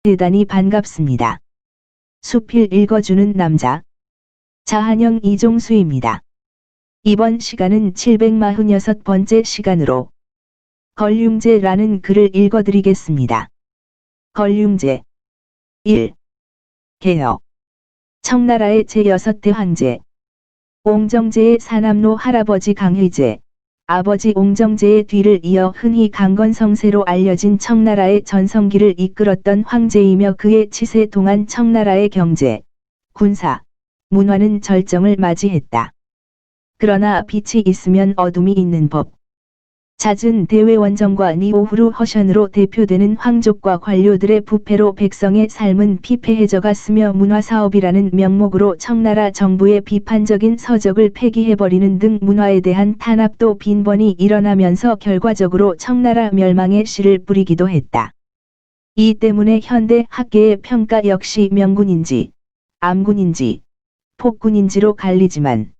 대단히 반갑습니다. 수필 읽어주는 남자. 자한영 이종수입니다. 이번 시간은 746번째 시간으로 걸륭제라는 글을 읽어드리겠습니다. 걸륭제 1. 개혁. 청나라의 제6대 황제 옹정제의 사남로 할아버지 강의제, 아버지 옹정제의 뒤를 이어 흔히 강건성세로 알려진 청나라의 전성기를 이끌었던 황제이며 그의 치세 동안 청나라의 경제, 군사, 문화는 절정을 맞이했다. 그러나 빛이 있으면 어둠이 있는 법. 잦은 대외원정과 니오후루 허션으로 대표되는 황족과 관료들의 부패로 백성의 삶은 피폐해져갔으며 문화사업이라는 명목으로 청나라 정부의 비판적인 서적을 폐기해버리는 등 문화에 대한 탄압도 빈번히 일어나면서 결과적으로 청나라 멸망의 씨를 뿌리기도 했다. 이 때문에 현대 학계의 평가 역시 명군인지, 암군인지, 폭군인지로 갈리지만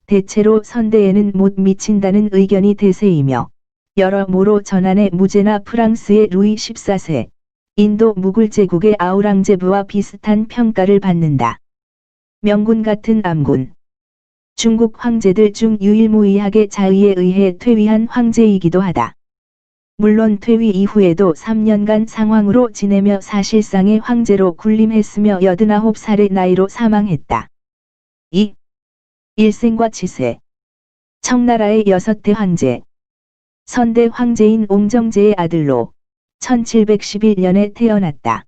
대체로 선대에는 못 미친다는 의견이 대세이며 여러모로 전한의 무제나 프랑스의 루이 14세, 인도 무굴 제국의 아우랑제부와 비슷한 평가를 받는다. 명군 같은 암군. 중국 황제들 중 유일무이하게 자의에 의해 퇴위한 황제이기도 하다. 물론 퇴위 이후에도 3년간 상황으로 지내며 사실상의 황제로 군림했으며 89살의 나이로 사망했다. 2. 일생과 치세. 청나라의 6대 황제. 선대 황제인 옹정제의 아들로 1711년에 태어났다.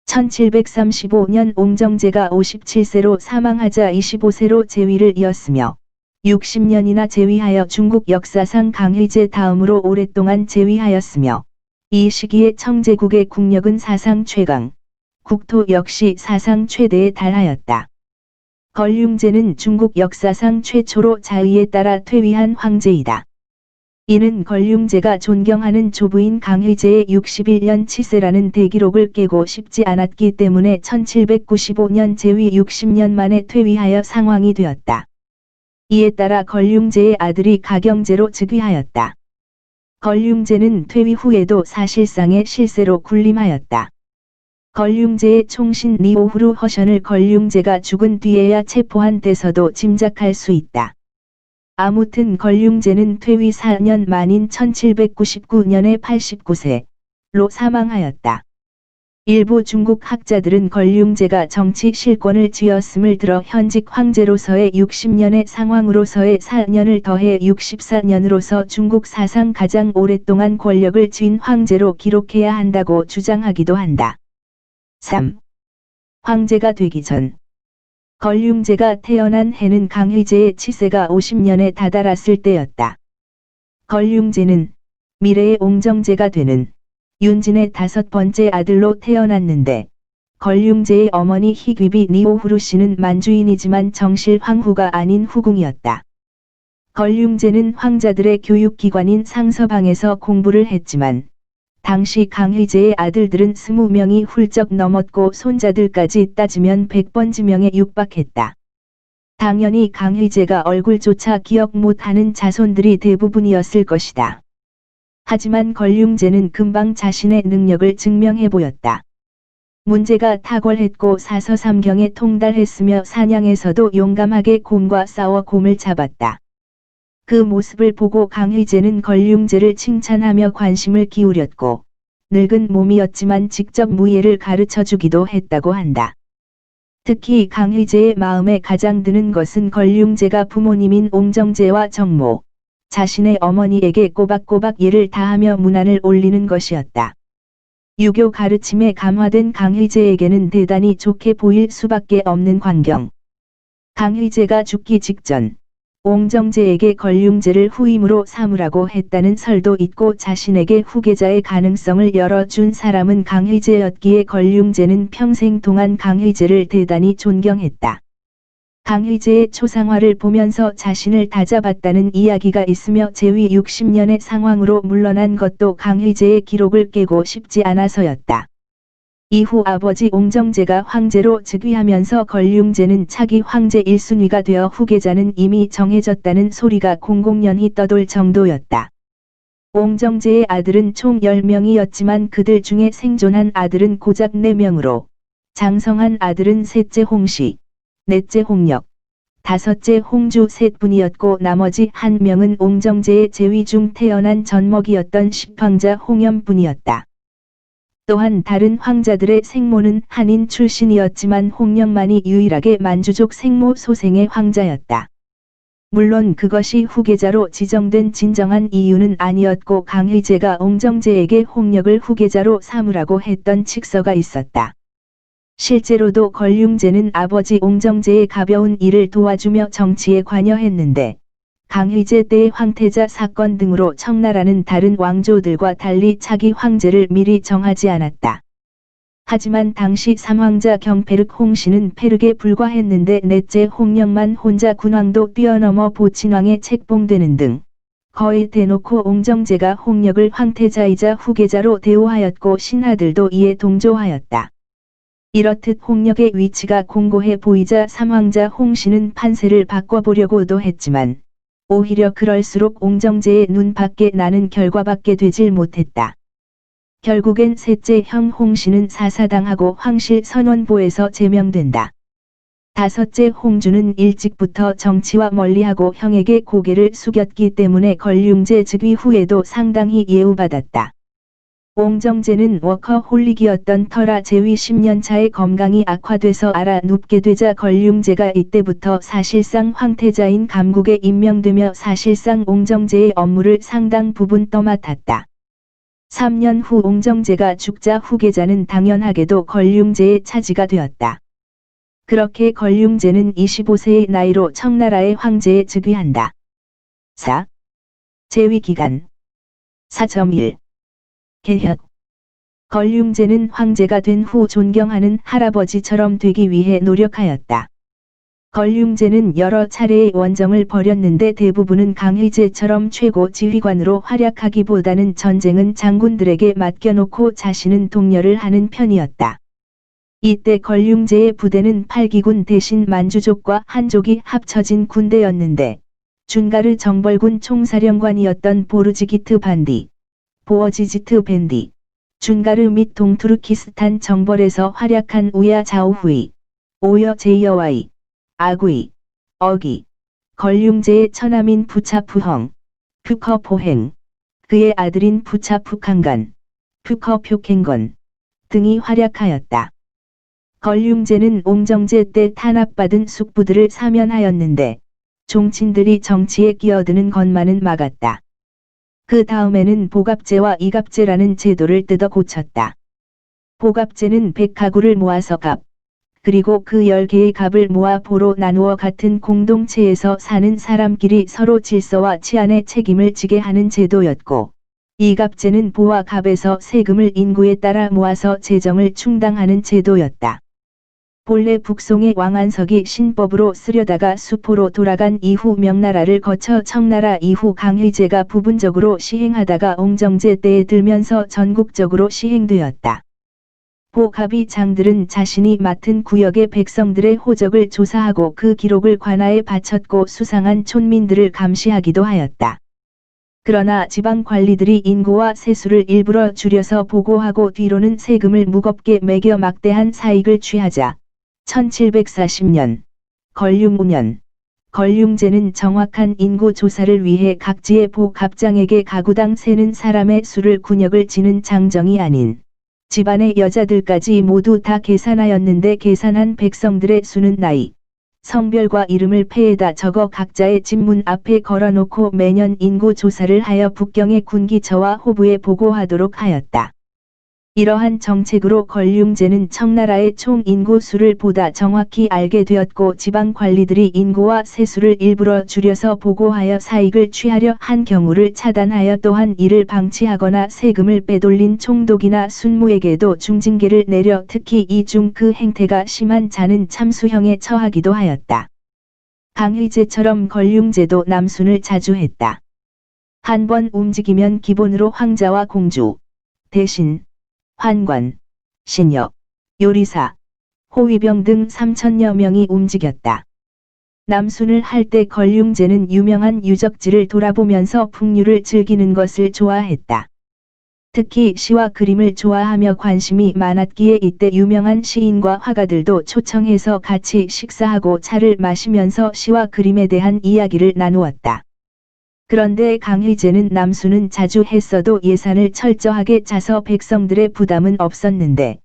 1735년 옹정제가 57세로 사망하자 25세로 제위를 이었으며 60년이나 제위하여 중국 역사상 강의제 다음으로 오랫동안 제위하였으며 이 시기에 청제국의 국력은 사상 최강, 국토 역시 사상 최대에 달하였다. 걸륭제는 중국 역사상 최초로 자의에 따라 퇴위한 황제이다. 이는 걸륭제가 존경하는 조부인 강의제의 61년 치세라는 대기록을 깨고 싶지 않았기 때문에 1795년 제위 60년 만에 퇴위하여 상황이 되었다. 이에 따라 걸륭제의 아들이 가경제로 즉위하였다. 걸륭제는 퇴위 후에도 사실상의 실세로 군림하였다. 걸륭제의 총신 니오후루 허션을 걸륭제가 죽은 뒤에야 체포한 데서도 짐작할 수 있다. 아무튼 걸륭제는 퇴위 4년 만인 1799년에 89세로 사망하였다. 일부 중국 학자들은 걸륭제가 정치 실권을 쥐었음을 들어 현직 황제로서의 60년의 상황으로서의 4년을 더해 64년으로서 중국 사상 가장 오랫동안 권력을 쥔 황제로 기록해야 한다고 주장하기도 한다. 3. 황제가 되기 전. 걸륭제가 태어난 해는 강의제의 치세가 50년에 다다랐을 때였다. 걸륭제는 미래의 옹정제가 되는 윤진의 5번째 아들로 태어났는데 걸륭제의 어머니 희귀비 니오후루 씨는 만주인이지만 정실 황후가 아닌 후궁이었다. 걸륭제는 황자들의 교육기관인 상서방에서 공부를 했지만 당시 강의제의 아들들은 20명이 훌쩍 넘었고 손자들까지 따지면 100번지명에 육박했다. 당연히 강의제가 얼굴조차 기억 못하는 자손들이 대부분이었을 것이다. 하지만 걸륭제는 금방 자신의 능력을 증명해 보였다. 문제가 탁월했고 사서삼경에 통달했으며 사냥에서도 용감하게 곰과 싸워 곰을 잡았다. 그 모습을 보고 강의제는 걸륭제를 칭찬하며 관심을 기울였고 늙은 몸이었지만 직접 무예를 가르쳐주기도 했다고 한다. 특히 강의제의 마음에 가장 드는 것은 걸륭제가 부모님인 옹정제와 정모, 자신의 어머니에게 꼬박꼬박 예를 다하며 문안을 올리는 것이었다. 유교 가르침에 감화된 강의제에게는 대단히 좋게 보일 수밖에 없는 광경. 강의제가 죽기 직전 옹정제에게 걸륭제를 후임으로 삼으라고 했다는 설도 있고 자신에게 후계자의 가능성을 열어준 사람은 강의제였기에 걸륭제는 평생 동안 강의제를 대단히 존경했다. 강의제의 초상화를 보면서 자신을 다잡았다는 이야기가 있으며 제위 60년의 상황으로 물러난 것도 강의제의 기록을 깨고 싶지 않아서였다. 이후 아버지 옹정제가 황제로 즉위하면서 걸륭제는 차기 황제 1순위가 되어 후계자는 이미 정해졌다는 소리가 공공연히 떠돌 정도였다. 옹정제의 아들은 총 10명이었지만 그들 중에 생존한 아들은 고작 4명으로 장성한 아들은 셋째 홍씨, 넷째 홍역, 다섯째 홍주 셋뿐이었고 나머지 1명은 옹정제의 제위 중 태어난 젖먹이었던 십황자 홍염뿐이었다. 또한 다른 황자들의 생모는 한인 출신이었지만 홍역만이 유일하게 만주족 생모 소생의 황자였다. 물론 그것이 후계자로 지정된 진정한 이유는 아니었고 강희제가 옹정제에게 홍역을 후계자로 삼으라고 했던 칙서가 있었다. 실제로도 걸륭제는 아버지 옹정제의 가벼운 일을 도와주며 정치에 관여했는데 강희제 때의 황태자 사건 등으로 청나라는 다른 왕조들과 달리 차기 황제를 미리 정하지 않았다. 하지만 당시 3황자 경페륵 홍씨는 페륵에 불과했는데 넷째 홍역만 혼자 군왕도 뛰어넘어 보친왕에 책봉되는 등 거의 대놓고 옹정제가 홍역을 황태자이자 후계자로 대우하였고 신하들도 이에 동조하였다. 이렇듯 홍역의 위치가 공고해 보이자 3황자 홍씨는 판세를 바꿔보려고도 했지만 오히려 그럴수록 옹정제의 눈밖에 나는 결과밖에 되질 못했다. 결국엔 셋째 형 홍씨는 사사당하고 황실 선원보에서 제명된다. 다섯째 홍주는 일찍부터 정치와 멀리하고 형에게 고개를 숙였기 때문에 걸륭제 즉위 후에도 상당히 예우받았다. 옹정제는 워커홀릭이었던 터라 제위 10년 차에 건강이 악화돼서 알아 눕게 되자 걸륭제가 이때부터 사실상 황태자인 감국에 임명되며 사실상 옹정제의 업무를 상당 부분 떠맡았다. 3년 후 옹정제가 죽자 후계자는 당연하게도 걸륭제의 차지가 되었다. 그렇게 걸륭제는 25세의 나이로 청나라의 황제에 즉위한다. 4. 제위기간 4.1 개혁 걸륭제는 황제가 된 후 존경하는 할아버지처럼 되기 위해 노력하였다. 걸륭제는 여러 차례의 원정을 벌였는데 대부분은 강희제처럼 최고 지휘관으로 활약하기보다는 전쟁은 장군들에게 맡겨놓고 자신은 독려를 하는 편이었다. 이때 걸륭제의 부대는 8기군 대신 만주족과 한족이 합쳐진 군대였는데 준가르 정벌군 총사령관이었던 보르지기트 반디, 보어지지트 벤디, 준가르 및 동투르키스탄 정벌에서 활약한 우야 자오후이, 오여 제이어와이, 아구이, 어기, 걸륭제의 처남인 부차푸헝, 푸커포행, 그의 아들인 부차푸강간, 푸커표갱건 등이 활약하였다. 걸륭제는 옹정제 때 탄압받은 숙부들을 사면하였는데 종친들이 정치에 끼어드는 것만은 막았다. 그 다음에는 보갑제와 이갑제라는 제도를 뜯어 고쳤다. 보갑제는 100가구를 모아서 갑, 그리고 그 10개의 갑을 모아 보로 나누어 같은 공동체에서 사는 사람끼리 서로 질서와 치안의 책임을 지게 하는 제도였고, 이갑제는 보와 갑에서 세금을 인구에 따라 모아서 재정을 충당하는 제도였다. 본래 북송의 왕안석이 신법으로 쓰려다가 수포로 돌아간 이후 명나라를 거쳐 청나라 이후 강희제가 부분적으로 시행하다가 옹정제 때에 들면서 전국적으로 시행되었다. 보갑이 장들은 자신이 맡은 구역의 백성들의 호적을 조사하고 그 기록을 관아에 바쳤고 수상한 촌민들을 감시하기도 하였다. 그러나 지방 관리들이 인구와 세수를 일부러 줄여서 보고하고 뒤로는 세금을 무겁게 매겨 막대한 사익을 취하자 1740년, 걸륭 5년, 걸륭제는 정확한 인구 조사를 위해 각지의 보갑장에게 가구당 세는 사람의 수를 군역을 지는 장정이 아닌 집안의 여자들까지 모두 다 계산하였는데 계산한 백성들의 수는 나이, 성별과 이름을 패에다 적어 각자의 집 문 앞에 걸어놓고 매년 인구 조사를 하여 북경의 군기처와 호부에 보고하도록 하였다. 이러한 정책으로 걸륭제는 청나라의 총 인구 수를 보다 정확히 알게 되었고 지방 관리들이 인구와 세수를 일부러 줄여서 보고하여 사익을 취하려 한 경우를 차단하여 또한 이를 방치하거나 세금을 빼돌린 총독이나 순무에게도 중징계를 내려 특히 이 중 그 행태가 심한 자는 참수형에 처하기도 하였다. 강희제처럼 걸륭제도 남순을 자주 했다. 한 번 움직이면 기본으로 황자와 공주, 대신, 환관, 신역, 요리사, 호위병 등 3,000여 명이 움직였다. 남순을 할 때 걸륭제는 유명한 유적지를 돌아보면서 풍류를 즐기는 것을 좋아했다. 특히 시와 그림을 좋아하며 관심이 많았기에 이때 유명한 시인과 화가들도 초청해서 같이 식사하고 차를 마시면서 시와 그림에 대한 이야기를 나누었다. 그런데 강희제는 남순은 자주 했어도 예산을 철저하게 짜서 백성들의 부담은 없었는데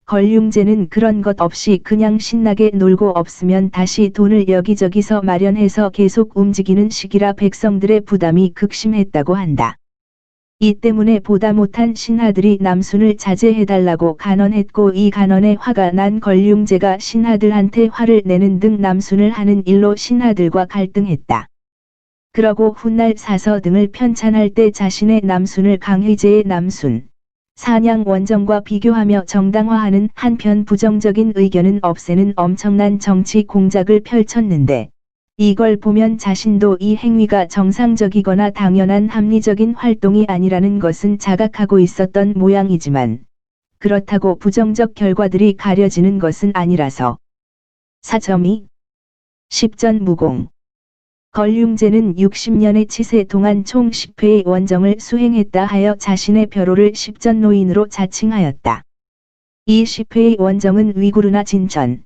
걸륭제는 그런 것 없이 그냥 신나게 놀고 없으면 다시 돈을 여기저기서 마련해서 계속 움직이는 시기라 백성들의 부담이 극심했다고 한다. 이 때문에 보다 못한 신하들이 남순을 자제해달라고 간언했고 이 간언에 화가 난 걸륭제가 신하들한테 화를 내는 등 남순을 하는 일로 신하들과 갈등했다. 그러고 훗날 사서 등을 편찬할 때 자신의 남순을 강희제의 남순, 산양 원정과 비교하며 정당화하는 한편 부정적인 의견은 없애는 엄청난 정치 공작을 펼쳤는데 이걸 보면 자신도 이 행위가 정상적이거나 당연한 합리적인 활동이 아니라는 것은 자각하고 있었던 모양이지만 그렇다고 부정적 결과들이 가려지는 것은 아니라서. 4.2 십전무공 걸륭제는 60년의 치세 동안 총 10회의 원정을 수행했다 하여 자신의 벼로를 십전노인으로 자칭하였다. 이 10회의 원정은 위구르나 진천,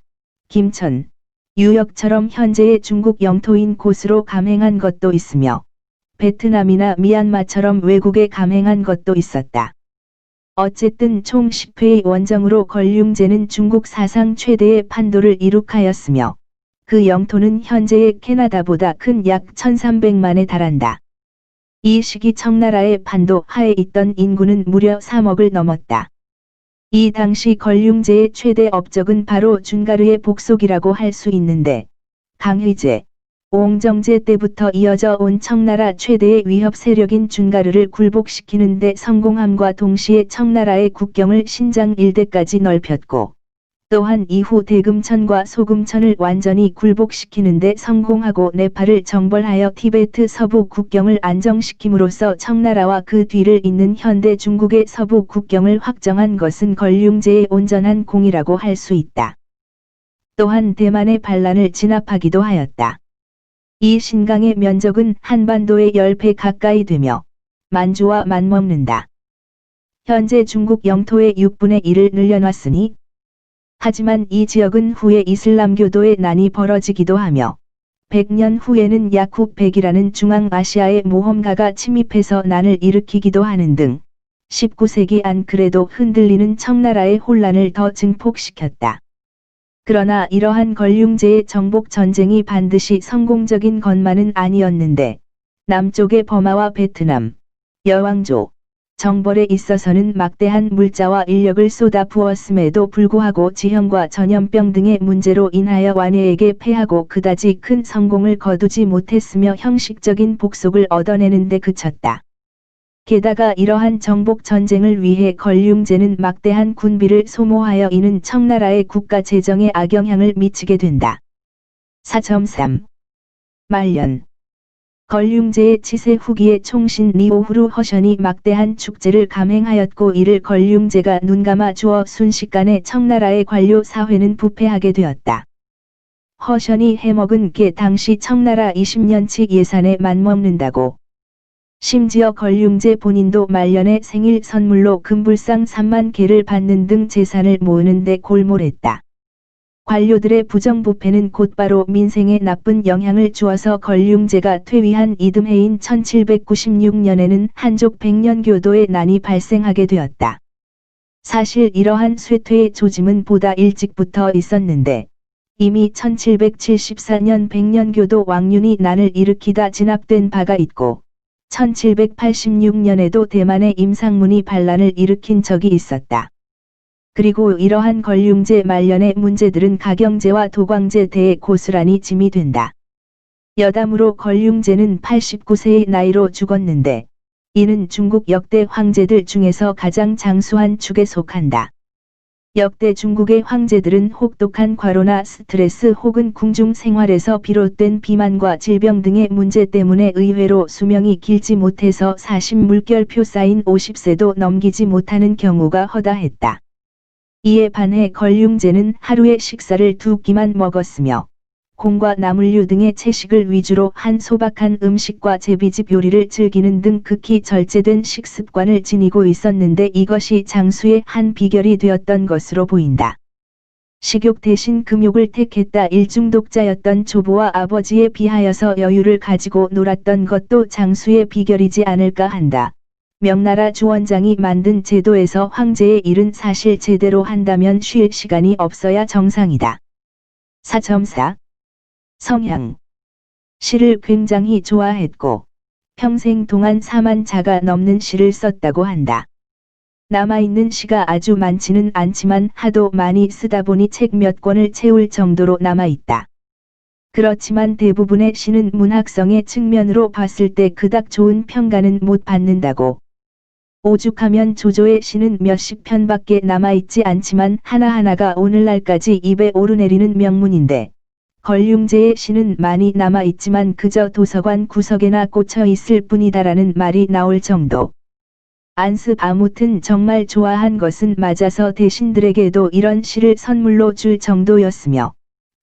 김천, 유역처럼 현재의 중국 영토인 곳으로 감행한 것도 있으며 베트남이나 미얀마처럼 외국에 감행한 것도 있었다. 어쨌든 총 10회의 원정으로 걸륭제는 중국 사상 최대의 판도를 이룩하였으며 그 영토는 현재의 캐나다보다 큰 약 1300만에 달한다. 이 시기 청나라의 판도 하에 있던 인구는 무려 3억을 넘었다. 이 당시 걸륭제의 최대 업적은 바로 준가르의 복속이라고 할 수 있는데 강희제, 옹정제 때부터 이어져 온 청나라 최대의 위협 세력인 준가르를 굴복시키는 데 성공함과 동시에 청나라의 국경을 신장 일대까지 넓혔고 또한 이후 대금천과 소금천을 완전히 굴복시키는 데 성공하고 네팔을 정벌하여 티베트 서부 국경을 안정시킴으로써 청나라와 그 뒤를 잇는 현대 중국의 서부 국경을 확정한 것은 걸륭제의 온전한 공이라고 할 수 있다. 또한 대만의 반란을 진압하기도 하였다. 이 신강의 면적은 한반도의 10배 가까이 되며 만주와 맞먹는다. 현재 중국 영토의 6분의 1을 늘려놨으니 하지만 이 지역은 후에 이슬람교도의 난이 벌어지기도 하며 100년 후에는 야쿠백이라는 중앙아시아의 모험가가 침입해서 난을 일으키기도 하는 등 19세기 안 그래도 흔들리는 청나라의 혼란을 더 증폭시켰다. 그러나 이러한 걸륭제의 정복 전쟁이 반드시 성공적인 것만은 아니었는데 남쪽의 버마와 베트남, 여왕조, 정벌에 있어서는 막대한 물자와 인력을 쏟아 부었음에도 불구하고 지형과 전염병 등의 문제로 인하여 완해에게 패하고 그다지 큰 성공을 거두지 못했으며 형식적인 복속을 얻어내는 데 그쳤다. 게다가 이러한 정복 전쟁을 위해 걸륭제는 막대한 군비를 소모하여 이는 청나라의 국가 재정에 악영향을 미치게 된다. 4.3 말년 걸륭제의 치세 후기에 총신 리오후루 허션이 막대한 축제를 감행하였고 이를 걸륭제가 눈감아 주어 순식간에 청나라의 관료 사회는 부패하게 되었다. 허션이 해먹은 게 당시 청나라 20년치 예산에 맞먹는다고. 심지어 걸륭제 본인도 말년에 생일 선물로 금불상 3만 개를 받는 등 재산을 모으는 데 골몰했다. 관료들의 부정부패는 곧바로 민생에 나쁜 영향을 주어서 걸륭제가 퇴위한 이듬해인 1796년에는 한족 백년교도의 난이 발생하게 되었다. 사실 이러한 쇠퇴의 조짐은 보다 일찍부터 있었는데 이미 1774년 백년교도 왕륜이 난을 일으키다 진압된 바가 있고 1786년에도 대만의 임상문이 반란을 일으킨 적이 있었다. 그리고 이러한 걸륭제 말년의 문제들은 가경제와 도광제 대에 고스란히 짐이 된다. 여담으로 걸륭제는 89세의 나이로 죽었는데 이는 중국 역대 황제들 중에서 가장 장수한 축에 속한다. 역대 중국의 황제들은 혹독한 과로나 스트레스 혹은 궁중 생활에서 비롯된 비만과 질병 등의 문제 때문에 의외로 수명이 길지 못해서 40물결표 쌓인 50세도 넘기지 못하는 경우가 허다했다. 이에 반해 걸륭제는 하루에 식사를 2끼만 먹었으며 콩과 나물류 등의 채식을 위주로 한 소박한 음식과 제비집 요리를 즐기는 등 극히 절제된 식습관을 지니고 있었는데 이것이 장수의 한 비결이 되었던 것으로 보인다. 식욕 대신 금욕을 택했다. 일중독자였던 조부와 아버지에 비하여서 여유를 가지고 놀았던 것도 장수의 비결이지 않을까 한다. 명나라 주원장이 만든 제도에서 황제의 일은 사실 제대로 한다면 쉴 시간이 없어야 정상이다. 4.4 성향 시를 굉장히 좋아했고 평생 동안 4만 자가 넘는 시를 썼다고 한다. 남아있는 시가 아주 많지는 않지만 하도 많이 쓰다 보니 책 몇 권을 채울 정도로 남아있다. 그렇지만 대부분의 시는 문학성의 측면으로 봤을 때 그닥 좋은 평가는 못 받는다고. 오죽하면 조조의 시는 몇십 편밖에 남아있지 않지만 하나하나가 오늘날까지 입에 오르내리는 명문인데 걸륭제의 시는 많이 남아있지만 그저 도서관 구석에나 꽂혀있을 뿐이다라는 말이 나올 정도. 안습 아무튼 정말 좋아한 것은 맞아서 대신들에게도 이런 시를 선물로 줄 정도였으며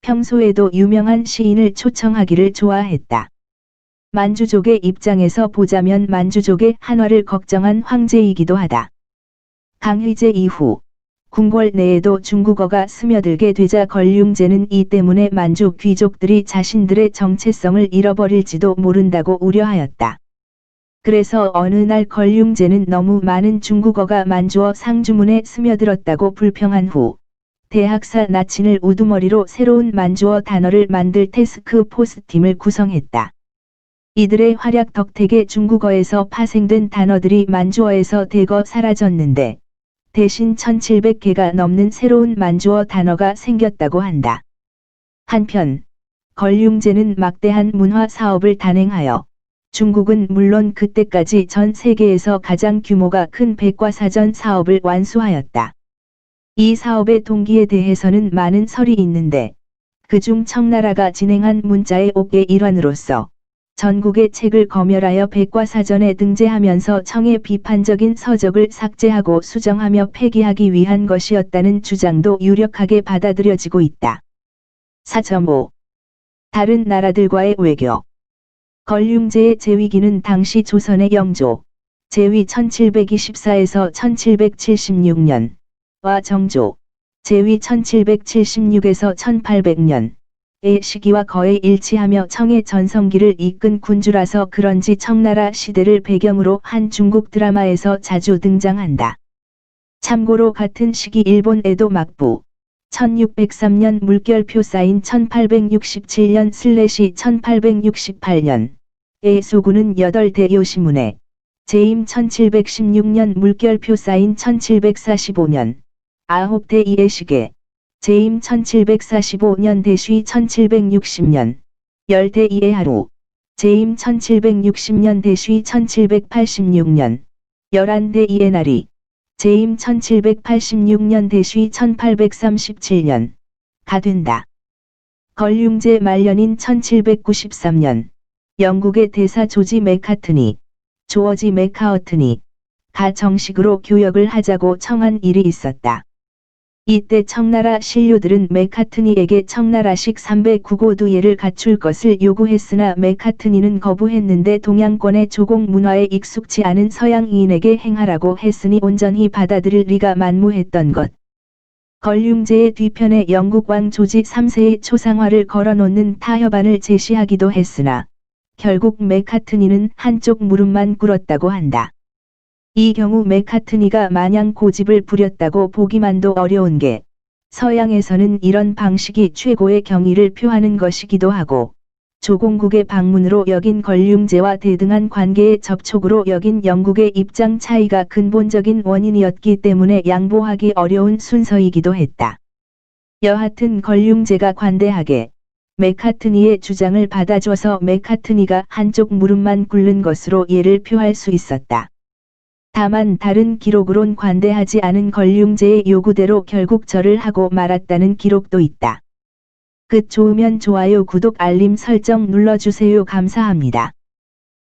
평소에도 유명한 시인을 초청하기를 좋아했다. 만주족의 입장에서 보자면 만주족의 한화를 걱정한 황제이기도 하다. 강희제 이후 궁궐 내에도 중국어가 스며들게 되자 걸륭제는 이 때문에 만주 귀족들이 자신들의 정체성을 잃어버릴지도 모른다고 우려하였다. 그래서 어느 날 걸륭제는 너무 많은 중국어가 만주어 상주문에 스며들었다고 불평한 후 대학사 나친을 우두머리로 새로운 만주어 단어를 만들 태스크 포스팀을 구성했다. 이들의 활약 덕택에 중국어에서 파생된 단어들이 만주어에서 대거 사라졌는데 대신 1700개가 넘는 새로운 만주어 단어가 생겼다고 한다. 한편 걸륭제는 막대한 문화 사업을 단행하여 중국은 물론 그때까지 전 세계에서 가장 규모가 큰 백과사전 사업을 완수하였다. 이 사업의 동기에 대해서는 많은 설이 있는데 그중 청나라가 진행한 문자의 옥의 일환으로서 전국의 책을 검열하여 백과사전에 등재하면서 청의 비판적인 서적을 삭제하고 수정하며 폐기하기 위한 것이었다는 주장도 유력하게 받아들여지고 있다. 4.5 다른 나라들과의 외교 걸륭제의 제위기는 당시 조선의 영조, 제위 1724에서 1776년과 정조, 제위 1776에서 1800년, 의 시기와 거의 일치하며 청의 전성기를 이끈 군주라서 그런지 청나라 시대를 배경으로 한 중국 드라마에서 자주 등장한다. 참고로 같은 시기 일본 에도 막부 1603년 물결표 사인 1867년/1868년의 소구는 8대 요시문에 재임 1716년 물결표 사인 1745년 9대 이해시계 재임 1745년 대쉬 1760년 10대 이해하루 재임 1760년 대쉬 1786년 11대 이해나리 재임 1786년 대쉬 1837년 가 된다. 걸륭제 말년인 1793년 영국의 대사 조지 맥카트니, 조어지 맥카어트니 가 정식으로 교역을 하자고 청한 일이 있었다. 이때 청나라 신료들은 맥카트니에게 청나라식 309고두예를 갖출 것을 요구했으나 맥카트니는 거부했는데 동양권의 조공 문화에 익숙치 않은 서양인에게 행하라고 했으니 온전히 받아들일 리가 만무했던 것. 걸륭제의 뒤편에 영국 왕 조지 3세의 초상화를 걸어놓는 타협안을 제시하기도 했으나 결국 맥카트니는 한쪽 무릎만 꿇었다고 한다. 이 경우 맥카트니가 마냥 고집을 부렸다고 보기만도 어려운 게 서양에서는 이런 방식이 최고의 경의를 표하는 것이기도 하고 조공국의 방문으로 여긴 걸륭제와 대등한 관계의 접촉으로 여긴 영국의 입장 차이가 근본적인 원인이었기 때문에 양보하기 어려운 순서이기도 했다. 여하튼 걸륭제가 관대하게 맥카트니의 주장을 받아줘서 맥카트니가 한쪽 무릎만 꿇는 것으로 예를 표할 수 있었다. 다만 다른 기록으론 관대하지 않은 걸륭제의 요구대로 결국 절을 하고 말았다는 기록도 있다. 좋으면 좋아요 구독 알림 설정 눌러주세요. 감사합니다.